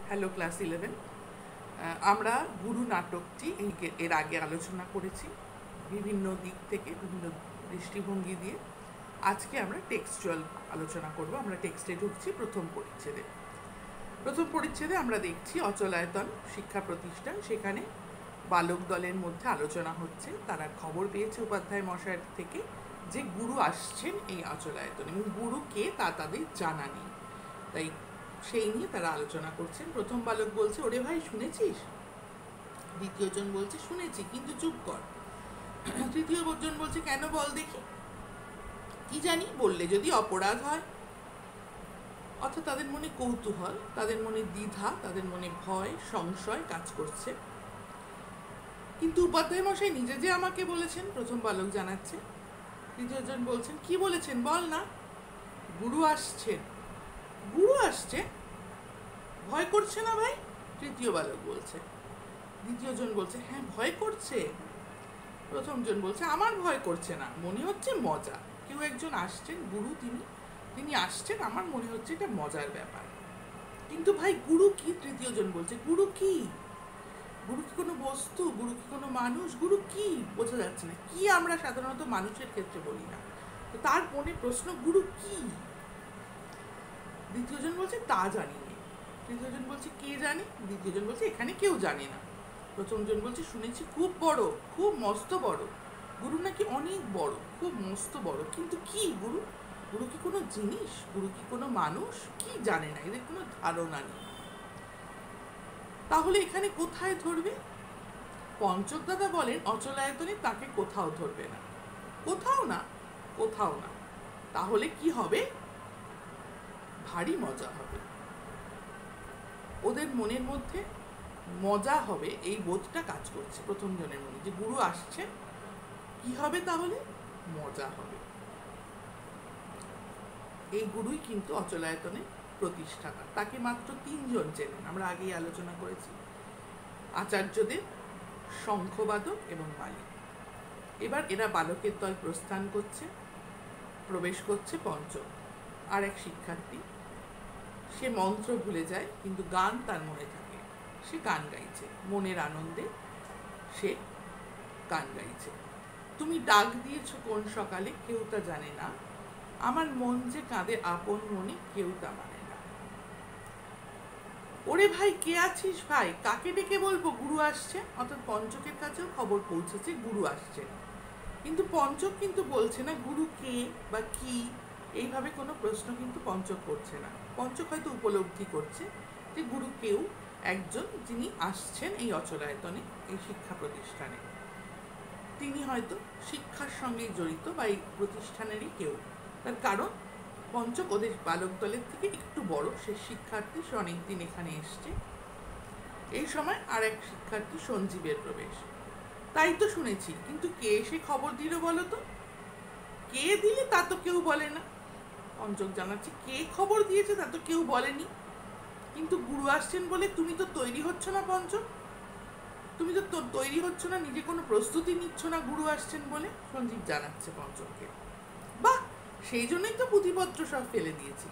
Hello class 11। আমরা গুরু নাটকটি এর আগে আলোচনা করেছি বিভিন্ন দিক থেকে, বিভিন্ন দৃষ্টিভঙ্গি দিয়ে। আজকে আমরা টেক্সচুয়াল আলোচনা করব। আমরা টেক্সটে ঢুকছি প্রথম পরিচ্ছেদে আমরা দেখছি অচলায়তন শিক্ষা প্রতিষ্ঠান। সেখানে বালক দলের মধ্যে আলোচনা হচ্ছে। তারা খবর পেয়েছে উপাধ্যায় মশাইয়ের থেকে যে গুরু আসছেন এই অচলায়তন, এবং গুরু কে তা তাদের জানা নেই। তাই সেই নিয়ে তারা আলোচনা করছেন। প্রথম বালক বলছে, ওরে ভাই শুনেছিস? দ্বিতীয় জন বলছে, শুনেছি কিন্তু চুপ কর। তৃতীয় জন বলছে, কেন বল দেখি। কি জানি, বললে যদি অপরাধ হয়। অর্থাৎ তাদের মনে কৌতূহল, তাদের মনে দ্বিধা, তাদের মনে ভয়, সংশয় কাজ করছে। কিন্তু উপাধ্যায় মশাই নিজে যে আমাকে বলেছেন, প্রথম বালক জানাচ্ছে। তৃতীয় জন বলছেন, কি বলেছেন বল না। গুরু আসছেন। গুরু আসছে, ভয় করছে না ভাই? তৃতীয় বালক বলছে। দ্বিতীয় জন বলছে, হ্যাঁ ভয় করছে। প্রথম জন বলছে, আমার ভয় করছে না, মনে হচ্ছে মজা। কেউ একজন আসছেন, গুরু তিনি আসছেন, আমার মনে হচ্ছে এটা মজার ব্যাপার। কিন্তু ভাই গুরু কি? তৃতীয় জন বলছে, গুরু কি? গুরু কি কোনো বস্তু? গুরু কি কোনো মানুষ? গুরু কি বোঝা যাচ্ছে না। কি আমরা সাধারণত মানুষের ক্ষেত্রে বলি না, তো তার মনে প্রশ্ন, গুরু কি? দ্বিতীয় জন বলছে, তা জানি না। তৃতীয় জন বলছে, কে জানে? দ্বিতীয় জন বলছে, এখানে কেউ জানে না। প্রথম জন বলছে, শুনেছি খুব বড়, খুব মস্ত বড়। গুরু নাকি অনেক বড়, খুব মস্ত বড়। কিন্তু কি গুরু? গুরু কি কোনো জিনিস? গুরু কি কোনো মানুষ? কি জানে না, এদের কোনো ধারণা নেই। তাহলে এখানে কোথায় ধরবে? পঞ্চক দাদা বলেন, অচলায়তনে তাকে কোথাও ধরবে না। কোথাও না, কোথাও না। তাহলে কি হবে? ভারী মজা হবে। ওদের মনের মধ্যে মজা হবে, এই বোধটা কাজ করছে প্রথম জনের মনে, যে গুরু আসছে। কি হবে তাহলে? মজা হবে। এই গুরুই কিন্তু অচলায়তনের প্রতিষ্ঠাতা। তাকে মাত্র 3 জন চেনেন, আমরা আগেই আলোচনা করেছি। আচার্যদেব, শঙ্খবাদক এবং মালিক। এবার এরা বালকের দল প্রস্থান করছে, প্রবেশ করছে পঞ্চম। আর এক শিক্ষার্থী, সে মন্ত্র ভুলে যায় কিন্তু গান তার মনে থাকে। সে গান গাইছে, মনের আনন্দে সে গান গাইছে। তুমি ডাক দিয়েছ কোন সকালে, কেউ তা জানে না। আমার মন যে কাঁদে আপন মনে, কেউ তা মানে না। ওরে ভাই কে আছিস ভাই? কাকে ডেকে বলবো গুরু আসছে? অর্থাৎ পঞ্চকের কাছেও খবর পৌঁছেছে গুরু আসছে, কিন্তু পঞ্চক কিন্তু বলছে না গুরু কে বা কি। এইভাবে কোনো প্রশ্ন কিন্তু পঞ্চক করছে না। পঞ্চক হয়তো উপলব্ধি করছে যে গুরু কেউ একজন, যিনি আসছেন এই অচলায়তনে, এই শিক্ষা প্রতিষ্ঠানে। তিনি হয়তো শিক্ষার সঙ্গে জড়িত বা এই প্রতিষ্ঠানেরই কেউ। তার কারণ পঞ্চক ওদের বালক দলের থেকে একটু বড়, সে শিক্ষার্থী, সে অনেকদিন এখানে এসছে। এই সময় আর এক শিক্ষার্থী সঞ্জীবের প্রবেশ। তাই তো শুনেছি, কিন্তু কে এসে খবর দিল বলো তো? কে দিলে তা তো কেউ বলে না। পঞ্চক জানাচ্ছে, কে খবর দিয়েছে তা তো কেউ বলেনি। কিন্তু গুরু আসছেন বলে তুমি তো তৈরি হচ্ছ না পঞ্চক। তুমি তো তৈরি হচ্ছ না, নিজে কোনো প্রস্তুতি নিচ্ছ না গুরু আসছেন বলে। সঞ্জীব জানাচ্ছে পঞ্চককে। বাহ, সেই জন্যই তো পুঁথিপত্র সব ফেলে দিয়েছি।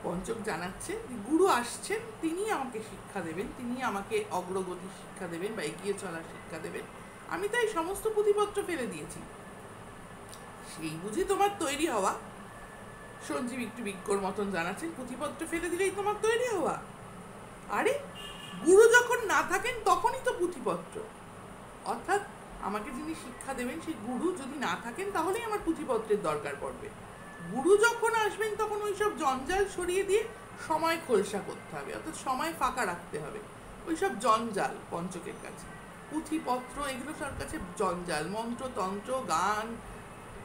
পঞ্চক জানাচ্ছে, গুরু আসছেন, তিনি আমাকে শিক্ষা দেবেন, তিনি আমাকে অগ্রগতির শিক্ষা দেবেন বা এগিয়ে চলার শিক্ষা দেবেন। আমি তাই সমস্ত পুঁথিপত্র ফেলে দিয়েছি। সেই বুঝি তোমার তৈরি হওয়া? সঞ্জীব একটু বিজ্ঞর মতন জানাচ্ছেন, পুঁথিপত্র ফেলে দিলেই তোমার তৈরি হওয়া? আরে গুরু যখন না থাকেন তখনই তো পুঁথিপত্র। অর্থাৎ আমাকে যিনি শিক্ষা দেবেন সেই গুরু যদি না থাকেন তাহলেই আমার পুঁথিপত্রের দরকার পড়বে। গুরু যখন আসবেন তখন ওইসব জঞ্জাল সরিয়ে দিয়ে সময় খোলসা করতে হবে, অর্থাৎ সময় ফাঁকা রাখতে হবে। ওইসব জঞ্জাল পঞ্চকের কাছে, পুঁথিপত্র এগুলো সব কাছে জঞ্জাল। মন্ত্রতন্ত্র গান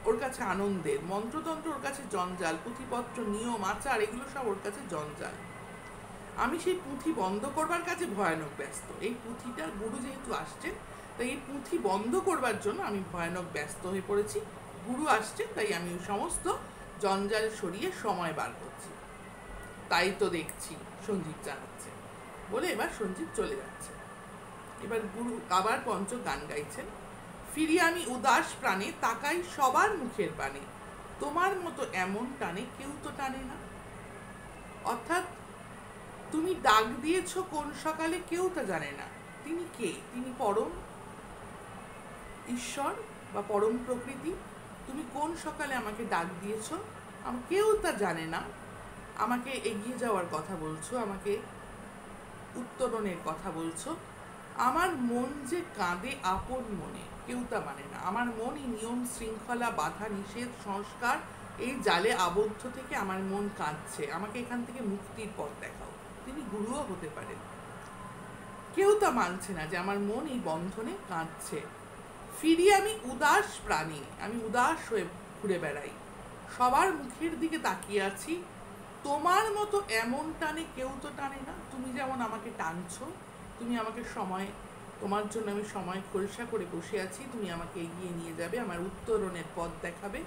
ওর কাছে আনন্দের, মন্ত্রতন্ত্র ওর কাছে জঞ্জাল, পুঁথিপত্র নিয়ম আচার এগুলো সব ওর কাছে জঞ্জাল। আমি সেই পুঁথি বন্ধ করবার কাছে ভয়ানক ব্যস্ত। এই পুঁথিটা গুরু যেহেতু আসছেন, তাই এই পুঁথি বন্ধ করবার জন্য আমি ভয়ানক ব্যস্ত হয়ে পড়েছি। গুরু আসছে, তাই আমি সমস্ত জঞ্জাল সরিয়ে সময় বার করছি। তাই তো দেখছি, সঞ্জীব জানাচ্ছে বলে এবার সঞ্জীব চলে যাচ্ছে। এবার গুরু আবার পঞ্চক গান গাইছেন। ফিরি আমি উদাস প্রাণে, তাকাই সবার মুখের পানে, তোমার মতো এমন টানে কেউ তো টানে না। অর্থাৎ তুমি ডাক দিয়েছ কোন সকালে কেউ তা জানে না। তিনি কে? তিনি পরম ঈশ্বর বা পরম প্রকৃতি। তুমি কোন সকালে আমাকে ডাক দিয়েছ কেউ তা জানে না। আমাকে এগিয়ে যাওয়ার কথা বলছো, আমাকে উত্তরণের কথা বলছো। আমার মন যে কাঁদে আপন মনে, কেউ তা মানে না। আমার মন এই নিয়ম শৃঙ্খলা বাধা নিষেধ সংস্কার এই জালে আবদ্ধ থেকে আমার মন কাঁদছে। আমাকে এখান থেকে মুক্তির পথ দেখাও। তিনি গুরুও হতে পারেন। কেউ তা মানছে না যে আমার মন এই বন্ধনে কাঁদছে। ফিরি আমি উদাস প্রাণী, আমি উদাস হয়ে ঘুরে বেড়াই। সবার মুখের দিকে তাকিয়ে আছি। তোমার মতো এমন টানে কেউ তো টানে না। তুমি যেমন আমাকে টানছো, তুমি আমাকে সময়, তোমার জন্য আমি সময় খোলসা করে বসে আছি। তুমি আমাকে এগিয়ে নিয়ে যাবে, আমার উত্তরণের পথ দেখাবে।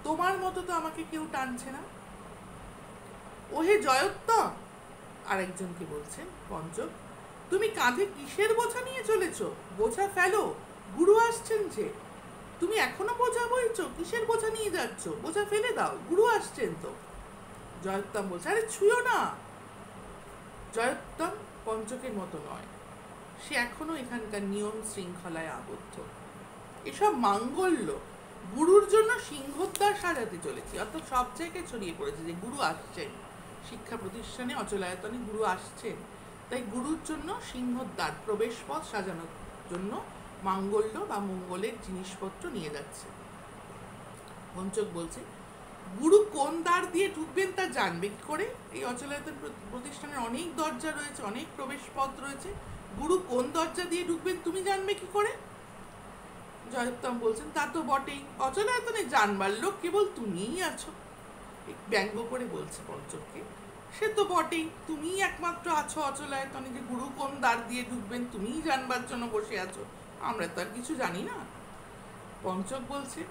তোমার মতো তো আমাকে কেউ টানছে না। ওহে জয়োত্তম, আরেকজনকে বলছেন পঞ্চক, তুমি কাঁধে কিসের বোঝা নিয়ে চলেছ? বোঝা ফেলো, গুরু আসছেন যে। তুমি এখনো বোঝা বইছো? কিসের বোঝা নিয়ে যাচ্ছ? বোঝা ফেলে দাও, গুরু আসছেন তো। জয়োত্তম বলছে, আরে ছুঁয়ো না। জয়োত্তম পঞ্চকের মতো নয়, সে এখনো এখানকার নিয়ম শৃঙ্খলায় আবদ্ধ। এসব মাঙ্গল্য গুরুর জন্য সিংহদ্বার সাজাতে চলেছি। অর্থাৎ সব জায়গায় ছড়িয়ে পড়েছে যে গুরু আসছেন, শিক্ষা প্রতিষ্ঠানে অচলায়তনে গুরু আসছেন। তাই গুরুর জন্য সিংহদ্বার প্রবেশ পথ সাজানোর জন্য মাঙ্গল্য বা মঙ্গলের জিনিসপত্র নিয়ে যাচ্ছে। পঞ্চক বলছে, গুরু কোন দ্বার দিয়ে ঢুকবেন তা জানবে কি করে? এই অচলায়তন প্রতিষ্ঠানের অনেক দরজা রয়েছে, অনেক প্রবেশ পথ রয়েছে। গুরু কোন দরজা দিয়ে ঢুকবেন তুমি জানবে কি করে? জয়োত্তম বলছেন, তা তো বটেই, অচলায়তনে জানবার লোক কেবল তুমিই আছো। ব্যঙ্গ করে বলছে পঞ্চককে, সে তো বটেই, তুমিই একমাত্র আছো অচলায়তনে, যে গুরু কোন দ্বার দিয়ে ঢুকবেন তুমিই জানবার জন্য বসে আছো। আমরা তো আর কিছু জানি না। পঞ্চক বলছে,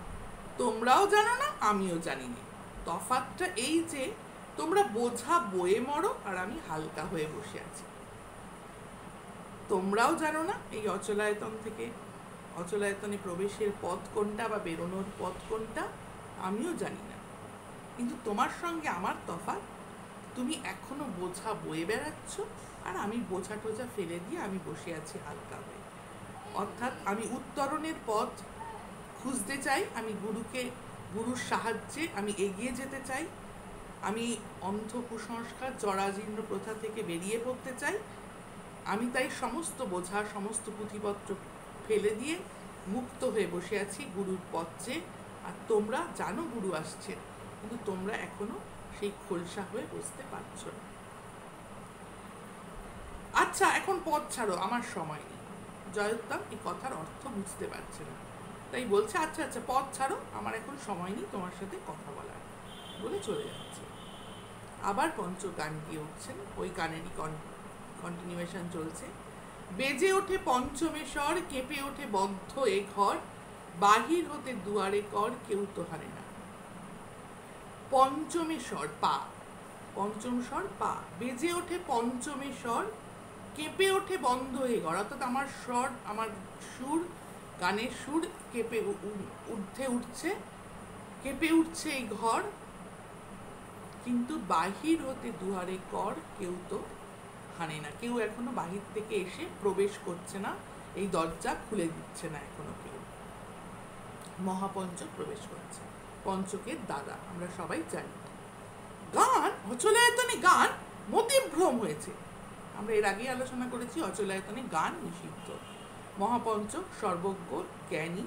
তোমরাও জানো না, আমিও জানি না। তফাৎটা এই যে তোমরা বোঝা বয়ে মরো আর আমি হালকা হয়ে বসে আছি। তোমরাও জানো না এই অচলায়তনে প্রবেশের পথ কোনটা বা বেরোনোর পথ কোনটা, আমিও জানি না। কিন্তু তোমার সঙ্গে আমার তফাৎ, তুমি এখনো বোঝা বয়ে বেড়াচ্ছ আর আমি বোঝা টোঝা ফেলে দিয়ে আমি বসে আছি হালকা হয়ে। অর্থাৎ আমি উত্তরণের পথ খুঁজতে চাই, আমি গুরুর সাহায্যে আমি এগিয়ে যেতে চাই। আমি অন্ধ কুসংস্কার জরাজীর্ণ প্রথা থেকে বেরিয়ে পড়তে চাই। আমি তাই সমস্ত বোঝা সমস্ত পুঁথিপত্র ফেলে দিয়ে মুক্ত হয়ে বসে আছি গুরুর পথ চেয়ে। আর তোমরা জানো গুরু আসছেন, কিন্তু তোমরা এখনো সেই খোলসা হয়ে বসতে পারছো না। আচ্ছা, এখন পথ ছাড়ো, আমার সময় নেই। জয়োত্তম এই কথার অর্থ বুঝতে পারছে না, তাই বলছে, আচ্ছা আচ্ছা পথ ছাড়ো, আমার এখন সময় নেই তোমার সাথে কথা বলার, বলে চলে যাচ্ছে। আবার পঞ্চক গান গিয়ে উঠছেন, ওই গানেরই কন্টিনিউয়েশন চলছে। বেজে ওঠে পঞ্চমেশ্বর, কেঁপে ওঠে বদ্ধ এ ঘর, বাহির হতে দুয়ারে কর কেউ তো হারে না। পঞ্চমেশ্বর পা, পঞ্চম স্বর পা, বেজে ওঠে পঞ্চমেশ্বর, কেঁপে ওঠে বন্ধ এ ঘর। অর্থাৎ আমার স্বর, আমার সুর, গানের সুর কেঁপে ঊর্ধ্বে উঠছে, কেঁপে উঠছে এই ঘর, কিন্তু বাহির হতে দুয়ারে কর কেউ তো হানে না। কেউ এখনো বাহির থেকে এসে প্রবেশ করছে না, এই দরজা খুলে দিচ্ছে না এখনো কেউ। মহাপঞ্চক প্রবেশ করছে, পঞ্চকের দাদা, আমরা সবাই জানি। গান, অচলায়তনে গান মতিভ্রম হয়েছে। আমরা এর আগেই আলোচনা করেছি অচলায়তনে গান নিষিদ্ধ। মহাপঞ্চক সর্বজ্ঞ জ্ঞানী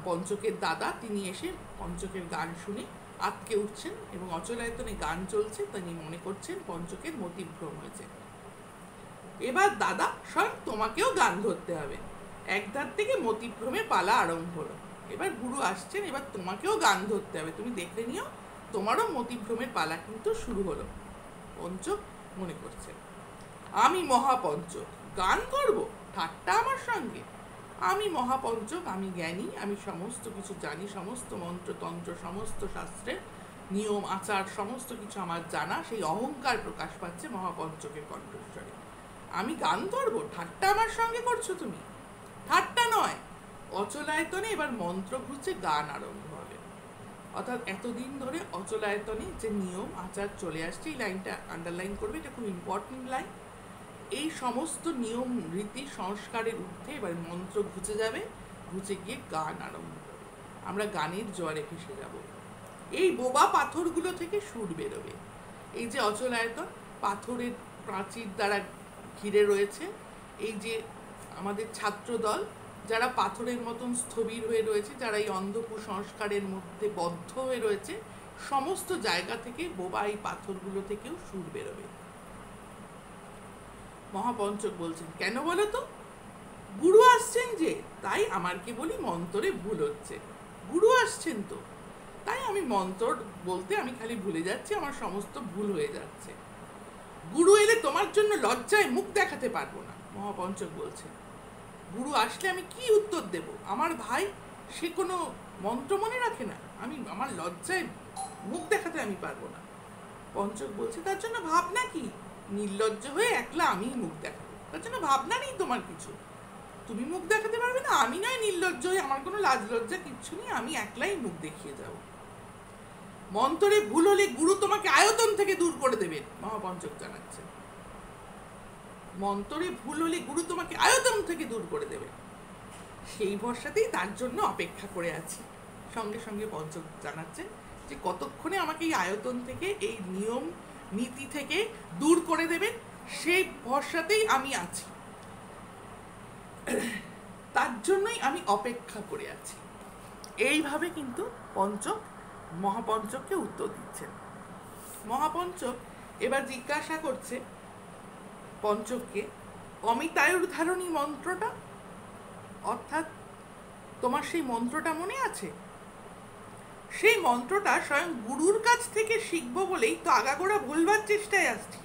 পঞ্চকের দাদা, তিনি এসে পঞ্চকের গান শুনে আটকে উঠছেন এবং অচলায়তনে গান চলছে, তিনি মনে করছেন পঞ্চকের মতিভ্রম হয়েছে। এবার দাদা স্বয়ং তোমাকেও গান ধরতে হবে। একধার থেকে মতিভ্রমের পালা আরম্ভ হলো। এবার গুরু আসছেন, এবার তোমাকেও গান ধরতে হবে, তুমি দেখে নিও, তোমারও মতিভ্রমের পালা কিন্তু শুরু হলো। পঞ্চক মনে করছে, আমি মহাপঞ্চক, গান করব, ঠাট্টা আমার সঙ্গে? আমি মহাপঞ্চক, আমি জ্ঞানী, আমি সমস্ত কিছু জানি, সমস্ত মন্ত্রতন্ত্র সমস্ত শাস্ত্রের নিয়ম আচার সমস্ত কিছু আমার জানা। সেই অহংকার প্রকাশ পাচ্ছে মহাপঞ্চকের কণ্ঠস্বরে। আমি গান করব, ঠাট্টা আমার সঙ্গে করছো তুমি? ঠাট্টা নয়, অচলায়তনে এবার মন্ত্র ঘুরছে, গান আরম্ভ হবে। অর্থাৎ এতদিন ধরে অচলায়তনে যে নিয়ম আচার চলে আসছে, এই লাইনটা আন্ডারলাইন করবে, এটা খুব ইম্পর্টেন্ট লাইন। এই সমস্ত নিয়ম রীতি সংস্কারের ঊর্ধ্বে এবার মন্ত্র ঘুচে যাবে, ঘুচে গিয়ে গান আরম্ভ হবে, আমরা গানের জোয়ারে ভেসে যাব। এই বোবা পাথরগুলো থেকে সুর বেরোবে। এই যে অচলায়তন পাথরের প্রাচীর দ্বারা ঘিরে রয়েছে, এই যে আমাদের ছাত্র দল যারা পাথরের মতন স্থবির হয়ে রয়েছে, যারা এই অন্ধ কুসংস্কারের মধ্যে বদ্ধ হয়ে রয়েছে, সমস্ত জায়গা থেকে বোবা এই পাথরগুলো থেকেও সুর বেরোবে। মহাপঞ্চক বলছেন, কেন বলো তো? গুরু আসছেন যে, তাই আমার কেবলই মন্ত্রে ভুল হচ্ছে। গুরু আসছেন তো, তাই আমি মন্ত্র বলতে আমি খালি ভুলে যাচ্ছি, আমার সমস্ত ভুল হয়ে যাচ্ছে। গুরু এলে তোমার জন্য লজ্জায় মুখ দেখাতে পারবো না। মহাপঞ্চক বলছে, গুরু আসলে আমি কি উত্তর দেব? আমার ভাই সে কোনো মন্ত্র মনে রাখে না, আমি আমার লজ্জায় মুখ দেখাতে আমি পারবো না। পঞ্চক বলছে, তার জন্য ভাবনা কি? নির্লজ্জ হয়ে একলা আমিই মুখ দেখাবো, তার জন্য ভাবনা নেই তোমার কিছু। তুমি মুখ দেখাতে পারবে না, আমি নয় নির্লজ্জ হয়ে, আমার কোনো লাজ লজ্জা কিচ্ছু নেই, আমি একলাই মুখ দেখিয়ে যাব। মন্ত্রে ভুল হলে গুরু তোমাকে আয়তন থেকে দূর করে দেবেন, মহাপঞ্চক জানাচ্ছেন। মন্ত্রে ভুল হলে গুরু তোমাকে আয়তন থেকে দূর করে দেবেন, সেই ভরসাতেই তার জন্য অপেক্ষা করে আছি। সঙ্গে সঙ্গে পঞ্চক জানাচ্ছেন যে কতক্ষণে আমাকে এই আয়তন থেকে, এই নিয়ম নীতি থেকে দূর করে দেবেন, সেই ভরসাতেই আমি আছি, তার জন্যই আমি অপেক্ষা করে আছি। এইভাবে কিন্তু পঞ্চক মহাপঞ্চককে উত্তর দিচ্ছেন। মহাপঞ্চক এবার জিজ্ঞাসা করছে পঞ্চককে, অমিতায়ুর ধারণী মন্ত্রটা, অর্থাৎ তোমার সেই মন্ত্রটা মনে আছে? সেই মন্ত্রটা স্বয়ং গুরুর কাছ থেকে শিখবো বলেই তো আগাগোড়া ভুলবার চেষ্টায় আসছি,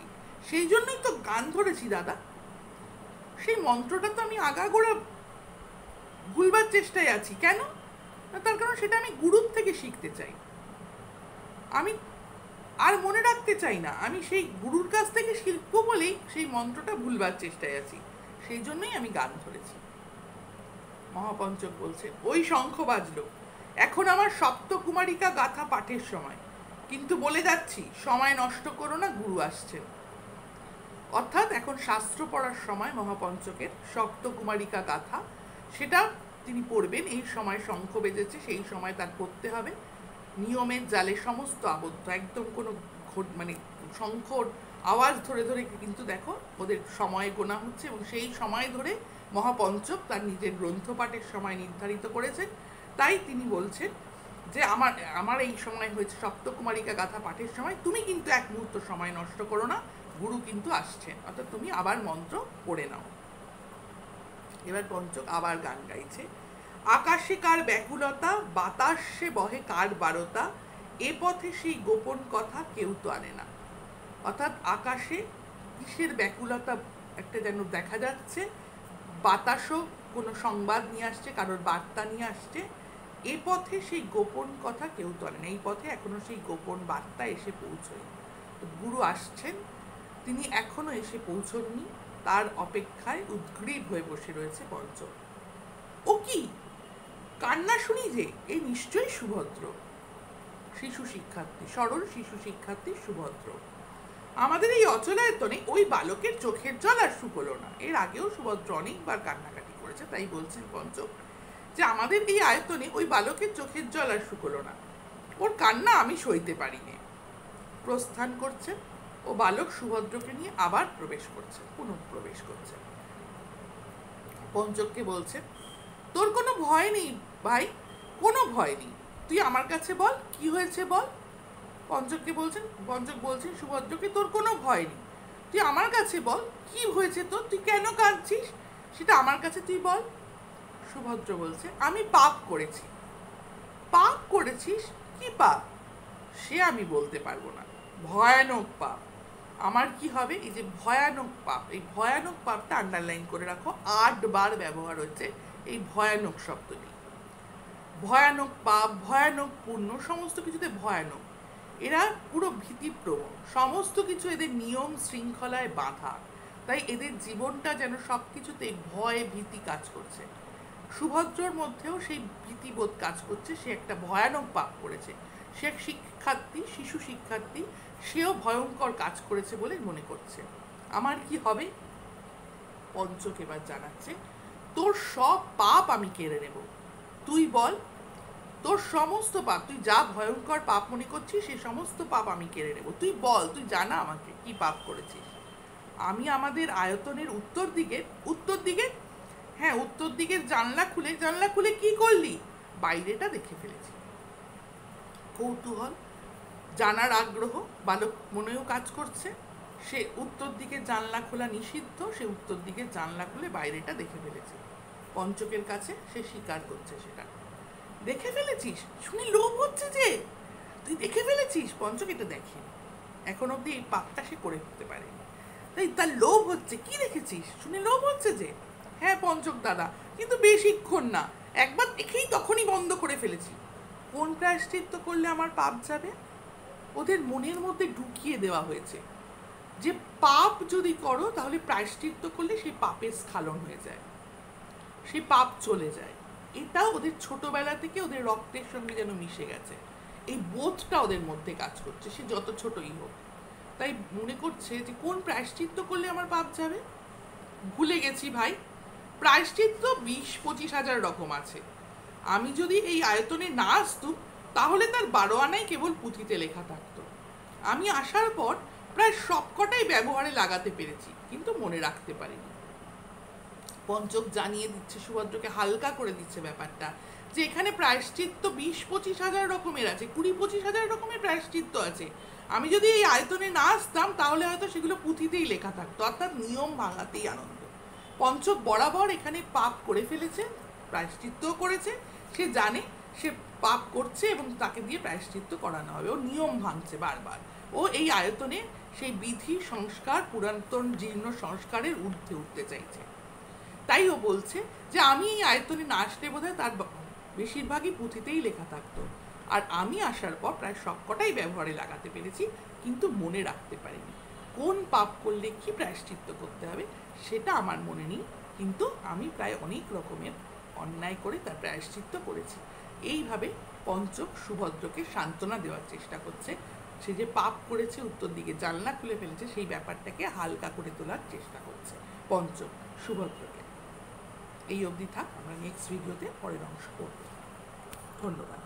সেই জন্যই তো গান ধরেছি দাদা। সেই মন্ত্রটা তো আমি আগাগোড়া ভুলবার চেষ্টায় আছি, কেন? তার কারণ সেটা আমি গুরুর থেকে শিখতে চাই, আমি আর মনে রাখতে চাই না, আমি সেই গুরুর কাছ থেকে শিখবো বলেই সেই মন্ত্রটা ভুলবার চেষ্টায় আছি, সেই জন্যই আমি গান ধরেছি। মহাপঞ্চক বলছে, ওই শঙ্খ বাজলো, এখন আমার সপ্তকুমারিকা গাথা পাঠের সময়, কিন্তু বলে যাচ্ছি সময় নষ্ট করো না, গুরু আসছেন। অর্থাৎ এখন শাস্ত্র পড়ার সময় মহাপঞ্চকের সপ্তকুমারিকা গাথা, সেটা তিনি পড়বেন। এই সময় শঙ্খ বেজেছে, সেই সময় তার পড়তে হবে। নিয়মের জালে সমস্ত আবদ্ধ, একদম কোনো মানে শঙ্খর আওয়াজ ধরে ধরে কিন্তু দেখো ওদের সময় গোনা হচ্ছে, এবং সেই সময় ধরে মহাপঞ্চক তার নিজের গ্রন্থপাঠের সময় নির্ধারিত করেছেন। তাই তিনি বলছেন যে আমার এই সময় হয়েছে সপ্তকুমারিকা গাথা পাঠের সময়, তুমি কিন্তু এক মুহূর্ত সময় নষ্ট করো না, গুরু কিন্তু আসছেন, অর্থাৎ তুমি আবার মন্ত্র পড়ে নাও। এবার পঞ্চক আবার গান গাইছে, আকাশে কার ব্যাকুলতা, বাতাসে বহে কার বারতা, এ পথে সেই গোপন কথা কেউ তো আনে না। অর্থাৎ আকাশে কিসের ব্যাকুলতা একটা যেন দেখা যাচ্ছে, বাতাসও কোনো সংবাদ নিয়ে আসছে, কারোর বার্তা নিয়ে আসছে, এ পথে সেই গোপন কথা কেউ তো আনে না, এই পথে এখনো সেই গোপন বার্তা এসে পৌঁছয়। তো গুরু আসছেন, তিনি এখনো এসে পৌঁছননি, তার অপেক্ষায় উদ্গ্রীব হয়ে বসে রয়েছে পঞ্চক। ও কি কান্না শুনি যে, এই নিশ্চয়ই সুভদ্র, শিশু শিক্ষার্থী, সরল শিশু শিক্ষার্থী সুভদ্র। আমাদের এই অচলায়তনে ওই বালকের চোখের জল আর শুকলো না। এর আগেও সুভদ্র অনেকবার কান্নাকাটি করেছে, তাই বলছেন পঞ্চক যে আমাদের এই আয়তনে ওই বালকের চোখের জল আর শুকলো না, ওর কান্না আমি সইতে পারি নে। প্রস্থান করছে, ও বালক সুভদ্রকে নিয়ে আবার প্রবেশ করছে, পুনঃপ্রবেশ করছে। পঞ্চককে বলছে, তোর কোনো ভয় নেই ভাই, কোনো ভয় নেই, তুই আমার কাছে বল কি হয়েছে বল। পঞ্চক বলছেন সুভদ্রকে, তোর কোনো ভয় নেই, তুই আমার কাছে বল কি হয়েছে তোর, তুই কেন কাঁদছিস সেটা আমার কাছে তুই বল। সুভদ্র বলছে, আমি পাপ করেছি। পাপ করেছিস? কি পাপ? সে আমি বলতে পারবো না, ভয়ানক পাপ। আমার কি হবে? এই যে ভয়ানক পাপ, এই ভয়ানক পাপটা আন্ডারলাইন করে রাখো, 8 বার ব্যবহার হচ্ছে এই ভয়ানক শব্দটি। ভয়ানক পাপ, ভয়ানক পুণ্য, সমস্ত কিছুতে ভয়ানক। এরা পুরো ভীতিপ্রবণ, সমস্ত কিছু এদের নিয়ম শৃঙ্খলায় বাঁধা, তাই এদের জীবনটা যেন সব কিছুতে ভয় ভীতি কাজ করছে। সুভদ্রর মধ্যেও সেই ভীতিবোধ কাজ করছে, সে একটা ভয়ানক পাপ করেছে, সে এক শিক্ষার্থী, শিশু শিক্ষার্থী, সেও ভয়ঙ্কর কাজ করেছে বলে মনে করছে। আমার কি হবে? পঞ্চক এবার জানাচ্ছে, তোর সব পাপ আমি কেড়ে নেব। তুই বল, তোর সমস্ত পাপ, তুই যা ভয়ঙ্কর পাপ মনে করছিস সেই সমস্ত পাপ আমি কেড়ে নেব। তুই বল, তুই জানা আমাকে কি পাপ করেছিস। আমি আমাদের আয়তনের উত্তর দিকে, হ্যাঁ উত্তর দিকের জানলা খুলে কি করলি? বাইরেটা দেখে ফেলেছি। কৌতূহল, জানার আগ্রহ বালক মনেও কাজ করছে। সে উত্তর দিকে জানলা খোলা নিষিদ্ধ, সে উত্তর দিকে জানলা খুলে বাইরেটা দেখে ফেলেছে। পঞ্চকের কাছে সে স্বীকার করছে সেটা। দেখে ফেলেছিস শুনে লোভ হচ্ছে যে তুই দেখে ফেলেছিস। পঞ্চক এটা দেখেনি, এখন অব্দি এই পাপটা সে করে উঠতে পারেনি, তাই তার লোভ হচ্ছে। কি দেখেছিস শুনে লোভ হচ্ছে যে? হ্যাঁ পঞ্চক দাদা, কিন্তু বেশিক্ষণ না, একবার দেখেই তখনই বন্ধ করে ফেলেছি। কোন প্রায়শ্চিত্ত করলে আমার পাপ যাবে? ওদের মনের মধ্যে ঢুকিয়ে দেওয়া হয়েছে যে পাপ যদি করো তাহলে প্রায়শ্চিত্ত করলে সেই পাপের স্খলন হয়ে যায়, সেই পাপ চলে যায়। এটা ওদের ছোটবেলা থেকে ওদের রক্তের সঙ্গে যেন মিশে গেছে। এই বোধটা ওদের মধ্যে কাজ করছে, সে যত ছোটই হোক। তাই মনে করছে যে কোন প্রায়শ্চিত্ত করলে আমার পাপ যাবে? ভুলে গেছি ভাই, প্রায়শ্চিত্ত 20-25 হাজার রকম আছে। আমি যদি এই আয়তনে না আসতুম তাহলে তার 12 আনাই কেবল পুঁথিতে লেখা থাকতো। আমি আসার পর প্রায় সবকটাই ব্যবহারে লাগাতে পেরেছি, কিন্তু মনে রাখতে পারিনি। পঞ্চক জানিয়ে দিচ্ছে, সুভদ্রকে হালকা করে দিচ্ছে ব্যাপারটা, যে এখানে প্রায়শ্চিত্ত 20-25 হাজার রকমের আছে, 20-25 হাজার রকমের প্রায়শ্চিত্ত আছে। আমি যদি এই আয়তনে না আসতাম তাহলে হয়তো সেগুলো পুঁথিতেই লেখা থাকতো, অর্থাৎ নিয়ম ভাঙাতেই আনন্দ। পঞ্চক বরাবর এখানে পাপ করে ফেলেছে, প্রায়শ্চিত্তও করেছে। সে জানে সে পাপ করছে এবং তাকে দিয়ে প্রায়শ্চিত্ত করানো হবে। ও নিয়ম ভাঙছে বারবার। ও এই আয়তনে সেই বিধি সংস্কার, পুরাতন জীর্ণ সংস্কারের ঊর্ধ্বে উঠতে চাইছে। তাই ও বলছে যে আমি এই আয়তনে না আসলে বোধহয় তার বেশিরভাগই পুঁথিতেই লেখা থাকতো, আর আমি আসার পর প্রায় সবকটাই ব্যবহারে লাগাতে পেরেছি, কিন্তু মনে রাখতে পারিনি। কোন পাপ করলে কি প্রায়শ্চিত্ত করতে হবে সেটা আমার মনে নেই, কিন্তু আমি প্রায় অনেক রকমের অন্যায় করে তার প্রায়শ্চিত্ত করেছি। এইভাবে পঞ্চক সুভদ্রকে সান্ত্বনা দেওয়ার চেষ্টা করছে। সে যে পাপ করেছে, উত্তর দিকে জানলা খুলে ফেলেছে, সেই ব্যাপারটাকে হালকা করে তোলার চেষ্টা করছে পঞ্চক সুভদ্রকে। এই অবধি থাক, আমরা নেক্সট ভিডিওতে পরের অংশ করব। ধন্যবাদ।